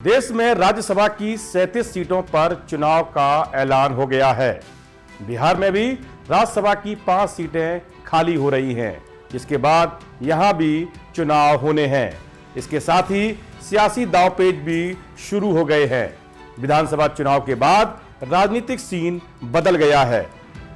देश में राज्यसभा की 37 सीटों पर चुनाव का ऐलान हो गया है। बिहार में भी राज्यसभा की 5 सीटें खाली हो रही हैं, जिसके बाद यहां भी चुनाव होने हैं। इसके साथ ही सियासी दांवपेच भी शुरू हो गए हैं। विधानसभा चुनाव के बाद राजनीतिक सीन बदल गया है।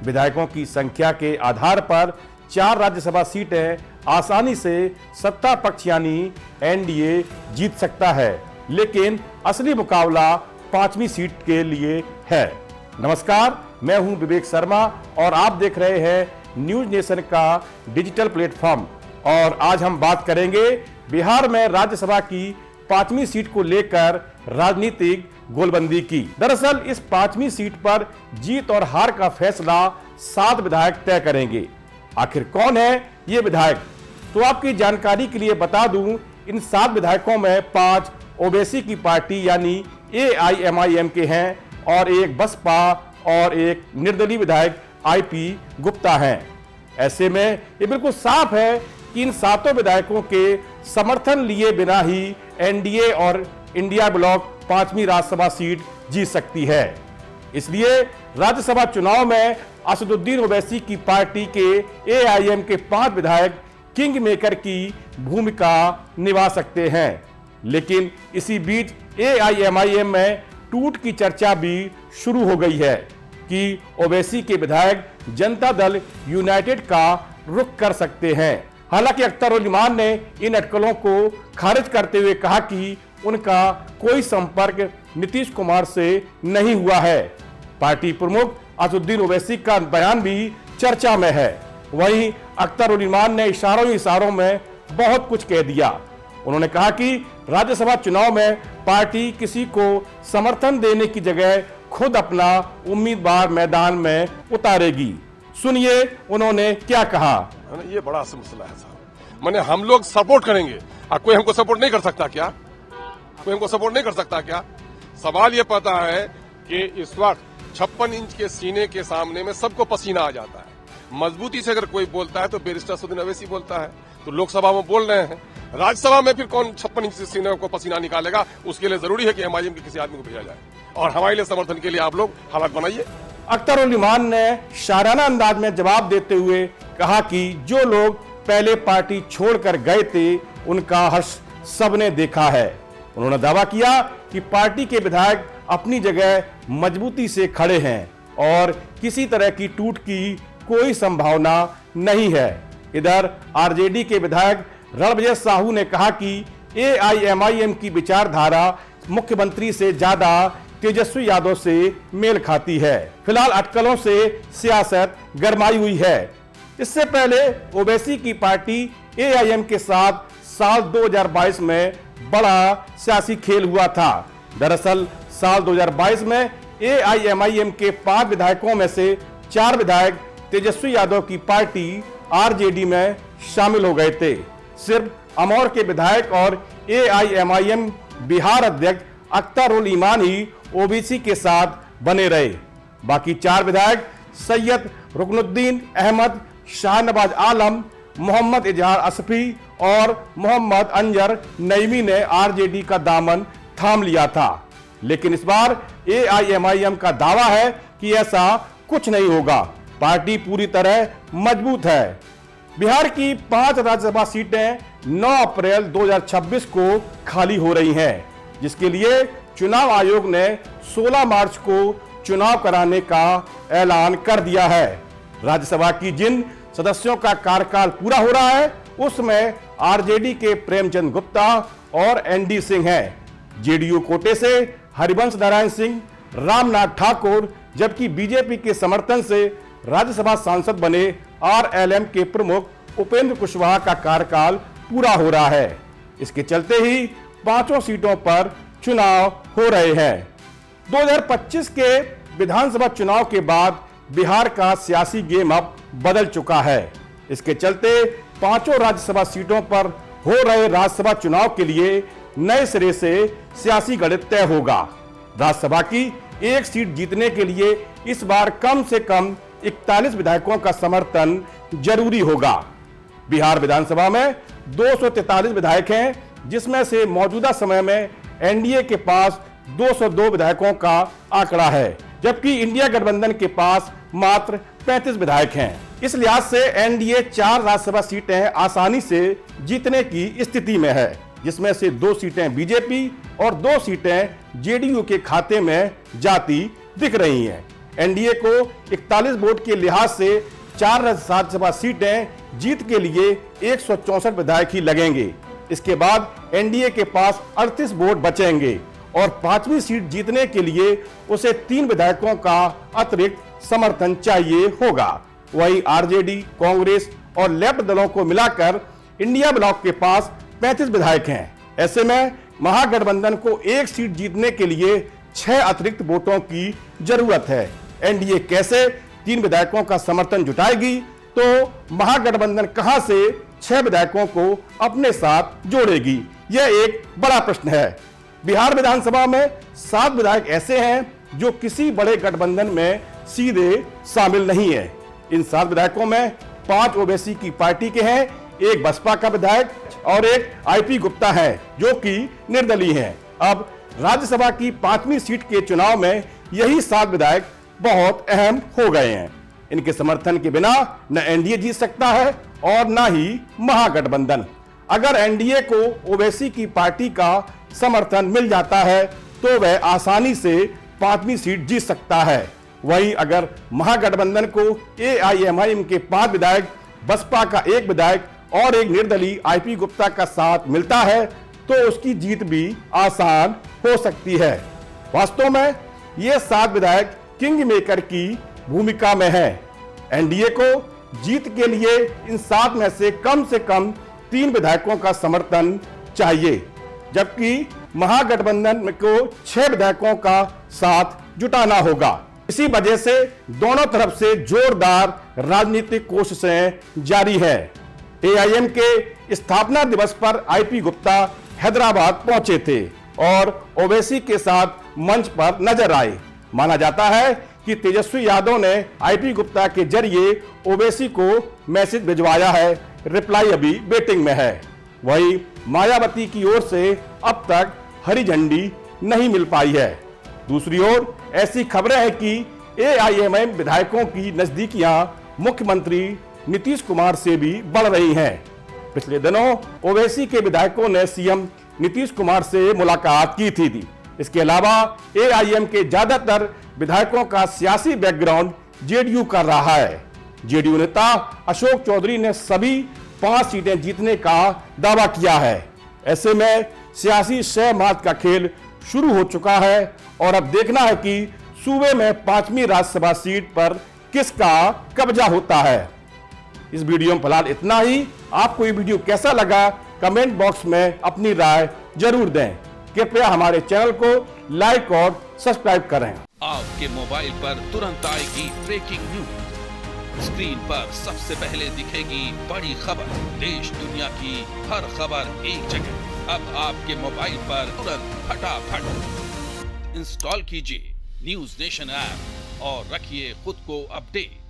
विधायकों की संख्या के आधार पर 4 राज्यसभा सीटें आसानी से सत्ता पक्ष यानी एनडीए जीत सकता है, लेकिन असली मुकाबला 5वीं सीट के लिए है। नमस्कार, मैं हूं विवेक शर्मा और आप देख रहे हैं न्यूज नेशन का डिजिटल प्लेटफॉर्म। और आज हम बात करेंगे बिहार में राज्यसभा की 5वीं सीट को लेकर राजनीतिक गोलबंदी की। दरअसल इस 5वीं सीट पर जीत और हार का फैसला 7 विधायक तय करेंगे। आखिर कौन है ये विधायक? तो आपकी जानकारी के लिए बता दूं, इन 7 विधायकों में 5 ओवैसी की पार्टी यानी AIMIM के हैं और एक बसपा और एक निर्दलीय विधायक IP गुप्ता हैं। ऐसे में ये बिल्कुल साफ है कि इन 7 विधायकों के समर्थन लिए बिना ही एनडीए और इंडिया ब्लॉक 5वीं राज्यसभा सीट जीत सकती है। इसलिए राज्यसभा चुनाव में असदुद्दीन ओवैसी की पार्टी के AIM के 5 विधायक किंग मेकर की भूमिका निभा सकते हैं। लेकिन इसी बीच AIMIM में टूट की चर्चा भी शुरू हो गई है कि ओवैसी के विधायक जनता दल यूनाइटेड का रुख कर सकते हैं। हालांकि अख्तर उल इमान ने इन अटकलों को खारिज करते हुए कहा कि उनका कोई संपर्क नीतीश कुमार से नहीं हुआ है। पार्टी प्रमुख असदुद्दीन ओवैसी का बयान भी चर्चा में है। वहीं अख्तर उल इमान ने इशारों में बहुत कुछ कह दिया। उन्होंने कहा कि राज्यसभा चुनाव में पार्टी किसी को समर्थन देने की जगह खुद अपना उम्मीदवार मैदान में उतारेगी। सुनिए उन्होंने क्या कहा। ये बड़ा मसला है साहब। मैंने हम लोग सपोर्ट करेंगे और कोई हमको सपोर्ट नहीं कर सकता क्या? कोई हमको सपोर्ट नहीं कर सकता क्या? सवाल ये पता है कि इस वक्त 56 इंच के सीने के सामने में सबको पसीना आ जाता है। मजबूती से अगर कोई बोलता है तो बैरिस्टर असदुद्दीन ओवैसी बोलता है, तो लोकसभा में बोल रहे हैं। राज्यसभा में फिर कौन 56 इंच सीने को पसीना निकालेगा? उसके लिए जरूरी है कि MIM के किसी आदमी को भेजा जाए और हमारे लिए समर्थन के लिए आप लोग हालात बनाइए। अख्तर उल इमान ने शाराना अंदाज में जवाब देते हुए कहा कि जो लोग पहले पार्टी छोड़कर गए थे उनका हर्ष सबने देखा है। उन्होंने दावा किया कि पार्टी के विधायक अपनी जगह मजबूती से खड़े हैं और किसी तरह की टूट की कोई संभावना नहीं है। इधर आरजेडी के विधायक रणविजय साहू ने कहा कि AIMIM की विचारधारा मुख्यमंत्री से ज्यादा तेजस्वी यादव से मेल खाती है। फिलहाल अटकलों से सियासत गरमाई हुई है। इससे पहले ओवैसी की पार्टी AIM के साथ साल 2022 में बड़ा सियासी खेल हुआ था। दरअसल साल 2022 में AIMIM के 5 विधायकों में से 4 विधायक तेजस्वी यादव की पार्टी RJD में शामिल हो गए थे। सिर्फ अमौर के विधायक और AIMIM बिहार अध्यक्ष अख्तर उल इमान ही ओबीसी के साथ बने रहे। बाकी 4 विधायक सैयद रुकनुद्दीन अहमद, शाहनवाज आलम, मोहम्मद इजहार असफी और मोहम्मद अंजर नईमी ने RJD का दामन थाम लिया था। लेकिन इस बार AIMIM का दावा है कि ऐसा कुछ नहीं होगा। पार्टी पूरी तरह मजबूत है। बिहार की 5 राज्यसभा सीटें 9 अप्रैल 2026 को खाली हो रही हैं, जिसके लिए चुनाव आयोग ने 16 मार्च को चुनाव कराने का ऐलान कर दिया है। राज्यसभा की जिन सदस्यों का कार्यकाल पूरा हो रहा है उसमें RJD के प्रेमचंद गुप्ता और ND सिंह हैं। JDU कोटे से हरिवंश नारायण सिंह, रामनाथ ठाकुर, जबकि बीजेपी के समर्थन से राज्यसभा सांसद बने RLM के प्रमुख उपेंद्र कुशवाहा का कार्यकाल पूरा हो रहा है। इसके चलते ही 5 सीटों पर चुनाव हो रहे हैं। 2025 के विधानसभा चुनाव के बाद बिहार का सियासी गेम अब बदल चुका है। इसके चलते 5 राज्यसभा सीटों पर हो रहे राज्यसभा चुनाव के लिए नए सिरे से सियासी गणित तय होगा। राज्यसभा की एक सीट जीतने के लिए इस बार कम से कम 41 विधायकों का समर्थन जरूरी होगा। बिहार विधानसभा में 243 विधायक हैं, जिसमें से मौजूदा समय में एनडीए के पास 202 विधायकों का आंकड़ा है, जबकि इंडिया गठबंधन के पास मात्र 35 विधायक हैं। इस लिहाज से एनडीए 4 राज्यसभा सीटें आसानी से जीतने की स्थिति में है, जिसमें से 2 सीटें बीजेपी और 2 सीटें जेडीयू के खाते में जाती दिख रही हैं। एनडीए को 41 वोट के लिहाज से 4 राज्यसभा सीटें जीत के लिए 164 विधायक ही लगेंगे। इसके बाद एनडीए के पास 38 वोट बचेंगे और 5वीं सीट जीतने के लिए उसे 3 विधायकों का अतिरिक्त समर्थन चाहिए होगा। वहीं आरजेडी, कांग्रेस और लेफ्ट दलों को मिलाकर इंडिया ब्लॉक के पास 35 विधायक हैं। ऐसे में महागठबंधन को 1 सीट जीतने के लिए 6 अतिरिक्त वोटों की जरूरत है। एनडीए कैसे 3 विधायकों का समर्थन जुटाएगी, तो महागठबंधन कहां से 6 विधायकों को अपने साथ जोड़ेगी, यह एक बड़ा प्रश्न है। बिहार विधानसभा में 7 विधायक ऐसे हैं जो किसी बड़े गठबंधन में सीधे शामिल नहीं है। इन 7 विधायकों में 5 ओबीसी की पार्टी के हैं, 1 बसपा का विधायक और 1 आईपी गुप्ता है जो कि निर्दलीय हैं। अब राज्यसभा की 5वीं सीट के चुनाव में यही 7 विधायक बहुत अहम हो गए हैं। इनके समर्थन के बिना न एनडीए जीत सकता है और न ही महागठबंधन। अगर एनडीए को ओवैसी की पार्टी का समर्थन मिल जाता है तो वह आसानी से 5वीं सीट जीत सकता है। वहीं अगर महागठबंधन को एआईएमआईएम के 5 विधायक, बसपा का 1 विधायक और 1 निर्दलीय आईपी गुप्ता का साथ मिलता है तो उसकी जीत भी आसान हो सकती है। वास्तव में ये 7 विधायक किंग मेकर की भूमिका में है। एनडीए को जीत के लिए इन 7 में से कम 3 विधायकों का समर्थन चाहिए, जबकि महागठबंधन को 6 विधायकों का साथ जुटाना होगा। इसी वजह से दोनों तरफ से जोरदार राजनीतिक कोशिशें जारी है। एआईएम के स्थापना दिवस पर आईपी गुप्ता हैदराबाद पहुंचे थे और ओवैसी के साथ मंच पर नजर आए। माना जाता है कि तेजस्वी यादव ने आईपी गुप्ता के जरिए ओवैसी को मैसेज भिजवाया है, रिप्लाई अभी वेटिंग में है। वहीं मायावती की ओर से अब तक हरी झंडी नहीं मिल पाई है। दूसरी ओर ऐसी खबरें हैं कि एआईएमआईएम विधायकों की नजदीकियां मुख्यमंत्री नीतीश कुमार से भी बढ़ रही हैं। पिछले दिनों ओवैसी के विधायकों ने सीएम नीतीश कुमार से मुलाकात की थी। इसके अलावा एआईएम के ज्यादातर विधायकों का सियासी बैकग्राउंड जेडीयू कर रहा है। जेडीयू नेता अशोक चौधरी ने सभी 5 सीटें जीतने का दावा किया है। ऐसे में सियासी शह मात का खेल शुरू हो चुका है और अब देखना है कि सूबे में 5वीं राज्यसभा सीट पर किसका कब्जा होता है। इस वीडियो में फिलहाल इतना ही। आपको ये वीडियो कैसा लगा कमेंट बॉक्स में अपनी राय जरूर दें। कृपया हमारे चैनल को लाइक और सब्सक्राइब करें। आपके मोबाइल पर तुरंत आएगी ब्रेकिंग न्यूज। स्क्रीन पर सबसे पहले दिखेगी बड़ी खबर। देश दुनिया की हर खबर एक जगह। अब आपके मोबाइल पर तुरंत फटाफट इंस्टॉल कीजिए न्यूज नेशन ऐप और रखिए खुद को अपडेट।